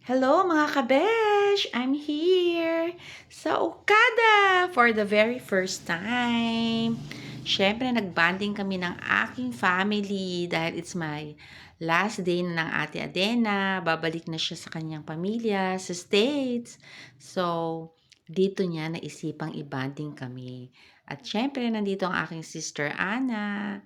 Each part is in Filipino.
Hello mga kabesh! I'm here sa Okada for the very first time. Siyempre, nagbanding kami ng aking family dahil it's my last day na ng Ate Adena. Babalik na siya sa kanyang pamilya sa States. So, dito niya naisipang ibanding kami. At siyempre, nandito ang aking sister Ana.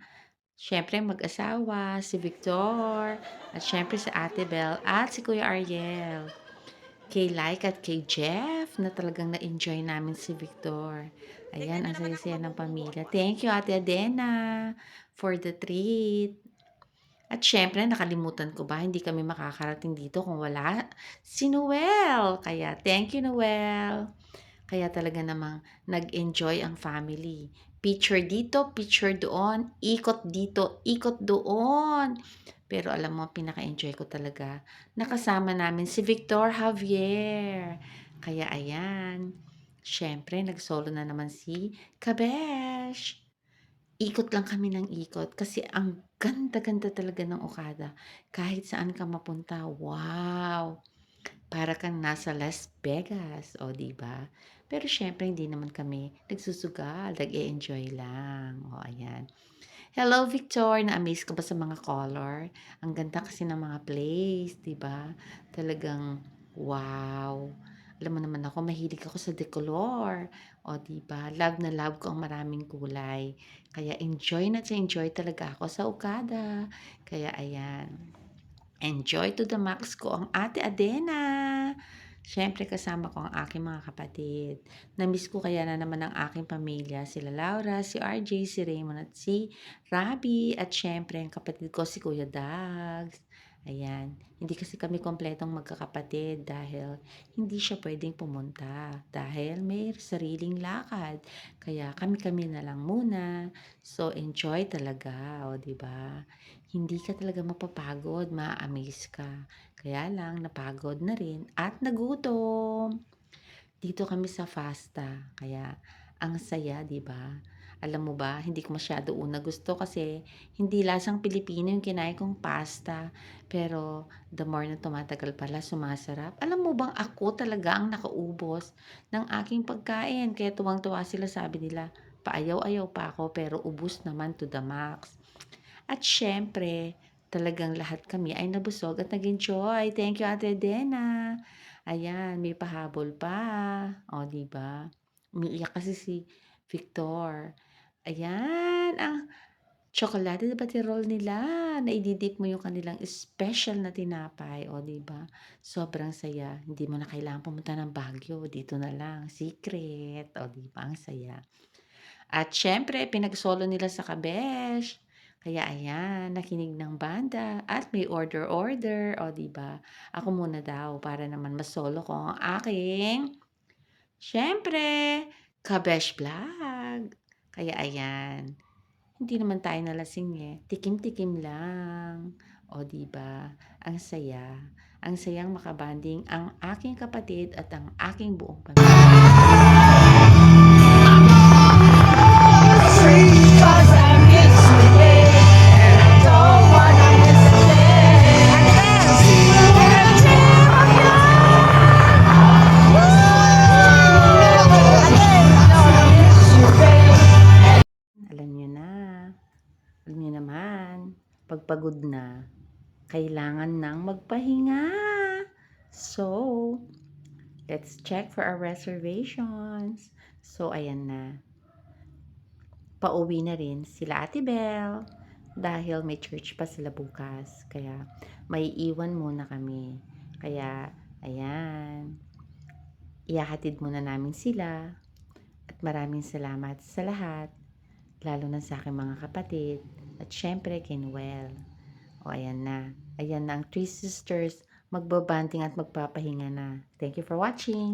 Siyempre mag-asawa, si Victor, at siyempre si Ate Belle at si Kuya Ariel. Kay Like at kay Jeff na talagang na-enjoy namin si Victor. Ayan, ang saya-saya ng pamilya. Thank you, Ate Adena, for the treat. At syempre, nakalimutan ko ba, hindi kami makakarating dito kung wala si Noel. Kaya, thank you, Noel. Kaya talaga namang nag-enjoy ang family. Picture dito, picture doon, ikot dito, ikot doon. Pero alam mo, pinaka-enjoy ko talaga. Nakasama namin si Victor Javier. Kaya ayan, syempre nag-solo na naman si Kabesh. Ikot lang kami ng ikot kasi ang ganda-ganda talaga ng Okada. Kahit saan ka mapunta, wow! Para kang nasa Las Vegas, o 'di ba? Pero siyempre hindi naman kami nagsusugal, nag-e-enjoy lang. O ayan. Hello Victor, na-amaze ka ba sa mga color? Ang ganda kasi ng mga place, 'di ba? Talagang wow. Alam mo naman ako, mahilig ako sa decolor. O 'di ba? Love na love ko ang maraming kulay. Kaya enjoy na enjoy talaga ako sa Okada. Kaya ayan. Enjoy to the max ko ang Ate Adena. Siyempre kasama ko ang aking mga kapatid. Namiss ko kaya na naman ang aking pamilya, sila Laura, si RJ, si Raymond at si Rabi at siyempre ang kapatid ko si Kuya Dags. Ayan, hindi kasi kami kompletong magkakapatid dahil hindi siya pwedeng pumunta dahil may sariling lakad. Kaya kami-kami na lang muna. So enjoy talaga, o 'di ba? Hindi ka talaga mapapagod, ma-amaze ka. Kaya lang napagod na rin at nagutom. Dito kami sa Fasta, kaya ang saya, 'di ba? Alam mo ba, hindi ko masyado una gusto kasi hindi lasang Pilipino yung kinain kong pasta. Pero the more na tumatagal pala, sumasarap. Alam mo bang ako talaga ang nakaubos ng aking pagkain. Kaya tuwang-tuwa sila, sabi nila, paayaw-ayaw pa ako pero ubus naman to the max. At syempre, talagang lahat kami ay nabusog at nag-enjoy. Thank you, Ate Dena. Ayan, may pahabol pa. O, di ba? Umiiyak kasi si Victor. Ayan, ang chocolate na baterol nila. Naididip mo yung kanilang special na tinapay. O, di ba? Sobrang saya. Hindi mo na kailangan pumunta ng Baguio. Dito na lang. Secret. O, di ba? Ang saya. At syempre, pinagsolo nila sa Kabesh. Kaya ayan, nakinig ng banda at may order-order. O, di ba? Ako muna daw para naman masolo ko ang aking, syempre, Kabesh Vlog. Kaya ayan, hindi naman tayo nalasing eh. Tikim-tikim lang. O, di ba? Ang saya. Ang sayang makabanding ang aking kapatid at ang aking buong pamilya. Alam niyo na, alam niyo naman, pagpagod na, kailangan nang magpahinga. So, let's check for our reservations. So, ayan na. Pauwi na rin sila Ate Belle dahil may church pa sila bukas. Kaya, may iwan muna kami. Kaya, ayan, ihahatid muna namin sila. At maraming salamat sa lahat, lalo na sa aking mga kapatid. At syempre, kay Noel. O, ayan na. Ayan na ang Three Sisters. Magbabanding at magpapahinga na. Thank you for watching.